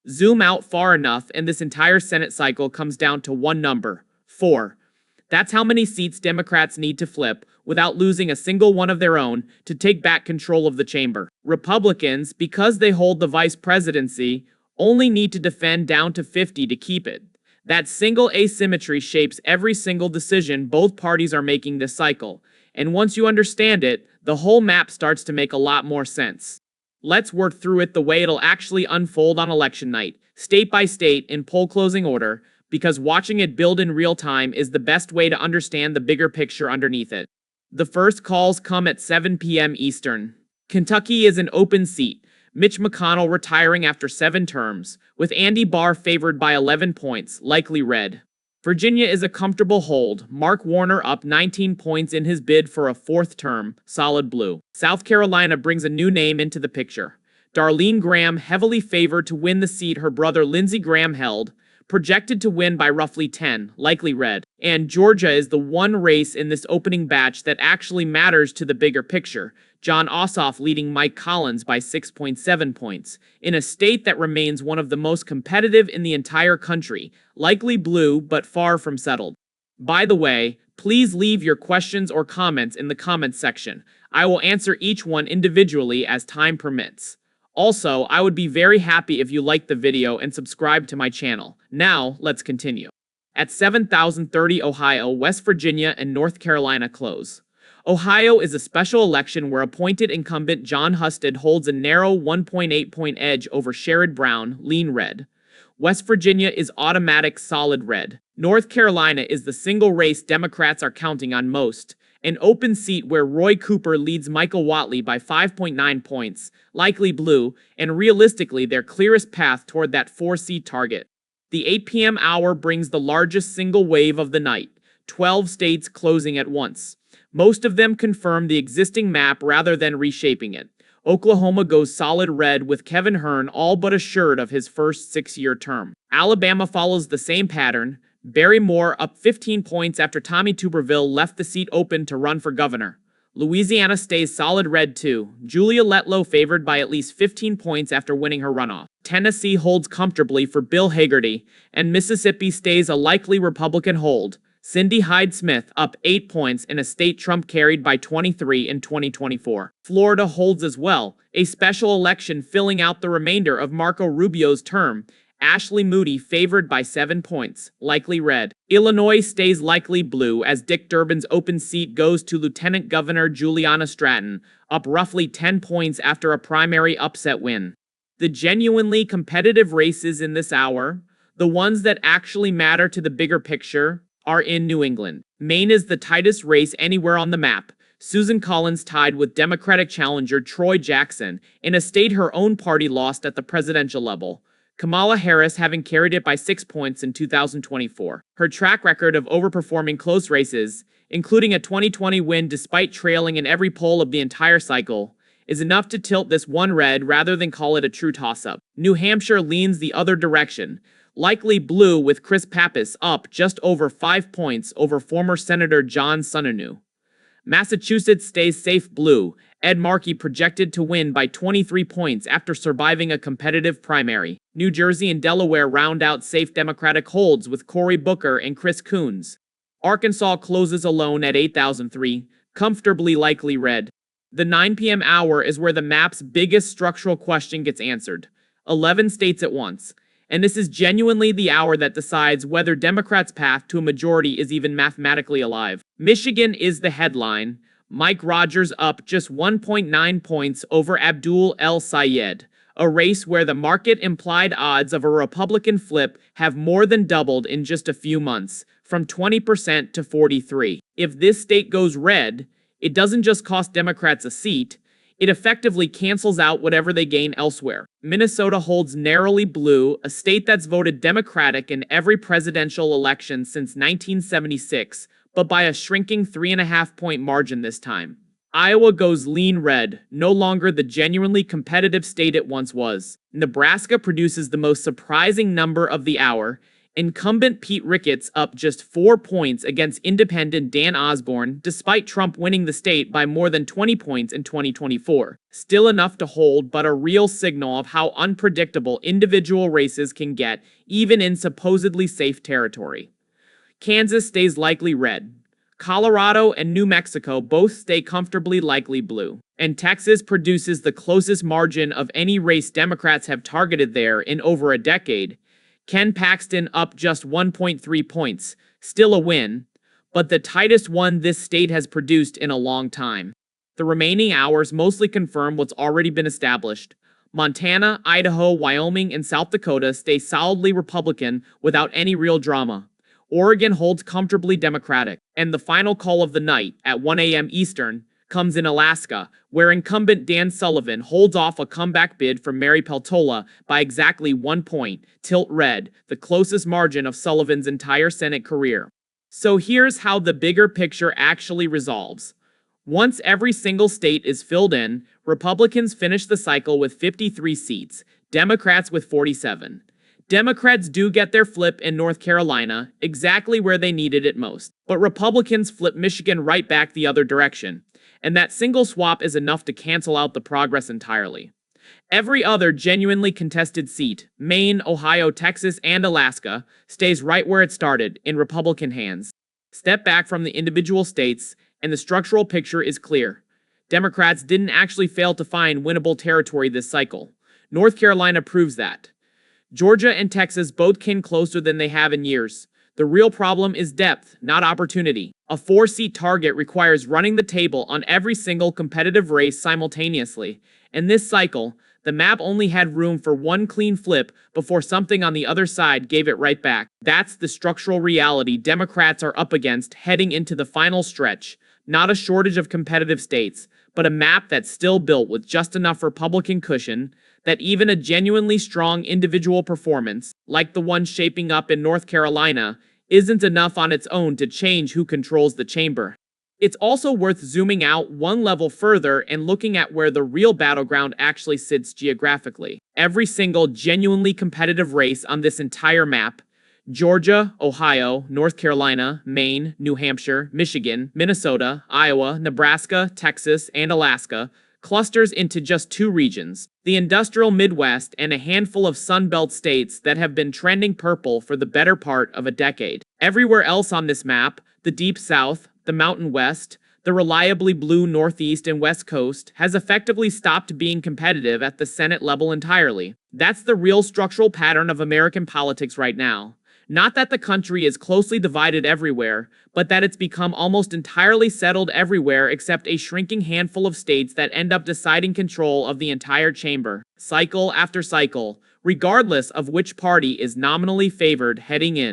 Zoom out far enough, and this entire Senate cycle comes down to one number: 4. That's how many seats Democrats need to flip, without losing a single one of their own, to take back control of the chamber. Republicans, because they hold the vice presidency, only need to defend down to 50 to keep it. That single asymmetry shapes every single decision both parties are making this cycle, and once you understand it, the whole map starts to make a lot more sense. Let's work through it the way it'll actually unfold on election night, state by state, in poll closing order, because watching it build in real time is the best way to understand the bigger picture underneath it. The first calls come at 7 p.m. Eastern. Kentucky is an open seat, Mitch McConnell retiring after 7 terms, with Andy Barr favored by 11 points, likely red. Virginia is a comfortable hold, Mark Warner up 19 points in his bid for a 4th term, solid blue. South Carolina brings a new name into the picture. Darlene Graham heavily favored to win the seat her brother Lindsey Graham held, projected to win by roughly 10, likely red. And Georgia is the one race in this opening batch that actually matters to the bigger picture. Jon Ossoff leading Mike Collins by 6.7 points, in a state that remains one of the most competitive in the entire country, likely blue but far from settled. By the way, please leave your questions or comments in the comments section. I will answer each one individually as time permits. Also, I would be very happy if you liked the video and subscribe to my channel. Now, let's continue. At 7,030 Ohio, West Virginia, and North Carolina close. Ohio is a special election where appointed incumbent Jon Husted holds a narrow 1.8-point edge over Sherrod Brown, lean red. West Virginia is automatic solid red. North Carolina is the single race Democrats are counting on most, an open seat where Roy Cooper leads Michael Whatley by 5.9 points, likely blue, and realistically their clearest path toward that 4-seat target. The 8 p.m. hour brings the largest single wave of the night, 12 states closing at once. Most of them confirm the existing map rather than reshaping it. Oklahoma goes solid red with Kevin Hern all but assured of his first 6-year term. Alabama follows the same pattern, Barry Moore up 15 points after Tommy Tuberville left the seat open to run for governor. Louisiana stays solid red too, Julia Letlow favored by at least 15 points after winning her runoff. Tennessee holds comfortably for Bill Hagerty, and Mississippi stays a likely Republican hold. Cindy Hyde-Smith up 8 points in a state Trump carried by 23 in 2024. Florida holds as well, a special election filling out the remainder of Marco Rubio's term. Ashley Moody favored by 7 points, likely red. Illinois stays likely blue as Dick Durbin's open seat goes to Lieutenant Governor Juliana Stratton, up roughly 10 points after a primary upset win. The genuinely competitive races in this hour, the ones that actually matter to the bigger picture, are in New England. Maine is the tightest race anywhere on the map. Susan Collins tied with Democratic challenger Troy Jackson in a state her own party lost at the presidential level. Kamala Harris having carried it by 6 points in 2024. Her track record of overperforming close races, including a 2020 win despite trailing in every poll of the entire cycle, is enough to tilt this one red rather than call it a true toss-up. New Hampshire leans the other direction, likely blue with Chris Pappas up just over 5 points over former Senator John Sununu. Massachusetts stays safe blue, Ed Markey projected to win by 23 points after surviving a competitive primary. New Jersey and Delaware round out safe Democratic holds with Cory Booker and Chris Coons. Arkansas closes alone at 8,003, comfortably likely red. The 9 p.m. hour is where the map's biggest structural question gets answered. 11 states at once. And this is genuinely the hour that decides whether Democrats' path to a majority is even mathematically alive. Michigan is the headline. Mike Rogers up just 1.9 points over Abdul El Sayed, a race where the market-implied odds of a Republican flip have more than doubled in just a few months, from 20% to 43%. If this state goes red, it doesn't just cost Democrats a seat, it effectively cancels out whatever they gain elsewhere. Minnesota holds narrowly blue, a state that's voted Democratic in every presidential election since 1976, but by a shrinking 3.5-point margin this time. Iowa goes lean red, no longer the genuinely competitive state it once was. Nebraska produces the most surprising number of the hour, Incumbent Pete Ricketts up just 4 points against independent Dan Osborne, despite Trump winning the state by more than 20 points in 2024. Still enough to hold, but a real signal of how unpredictable individual races can get, even in supposedly safe territory. Kansas stays likely red. Colorado and New Mexico both stay comfortably likely blue. And Texas produces the closest margin of any race Democrats have targeted there in over a decade. Ken Paxton up just 1.3 points, still a win, but the tightest one this state has produced in a long time. The remaining hours mostly confirm what's already been established. Montana, Idaho, Wyoming, and South Dakota stay solidly Republican without any real drama. Oregon holds comfortably Democratic, and the final call of the night, at 1 a.m. Eastern, comes in Alaska, where incumbent Dan Sullivan holds off a comeback bid from Mary Peltola by exactly 1 point, tilt red, the closest margin of Sullivan's entire Senate career. So here's how the bigger picture actually resolves. Once every single state is filled in, Republicans finish the cycle with 53 seats, Democrats with 47. Democrats do get their flip in North Carolina, exactly where they needed it most, but Republicans flip Michigan right back the other direction. And that single swap is enough to cancel out the progress entirely. Every other genuinely contested seat, Maine, Ohio, Texas, and Alaska, stays right where it started, in Republican hands. Step back from the individual states, and the structural picture is clear. Democrats didn't actually fail to find winnable territory this cycle. North Carolina proves that. Georgia and Texas both came closer than they have in years. The real problem is depth, not opportunity. A 4-seat target requires running the table on every single competitive race simultaneously. In this cycle, the map only had room for one clean flip before something on the other side gave it right back. That's the structural reality Democrats are up against heading into the final stretch. Not a shortage of competitive states, but a map that's still built with just enough Republican cushion that even a genuinely strong individual performance, like the one shaping up in North Carolina, isn't enough on its own to change who controls the chamber. It's also worth zooming out one level further and looking at where the real battleground actually sits geographically. Every single genuinely competitive race on this entire map, Georgia, Ohio, North Carolina, Maine, New Hampshire, Michigan, Minnesota, Iowa, Nebraska, Texas, and Alaska, clusters into just 2 regions, the industrial Midwest and a handful of Sun Belt states that have been trending purple for the better part of a decade. Everywhere else on this map, the Deep South, the Mountain West, the reliably blue Northeast and West Coast, has effectively stopped being competitive at the Senate level entirely. That's the real structural pattern of American politics right now. Not that the country is closely divided everywhere, but that it's become almost entirely settled everywhere except a shrinking handful of states that end up deciding control of the entire chamber, cycle after cycle, regardless of which party is nominally favored heading in.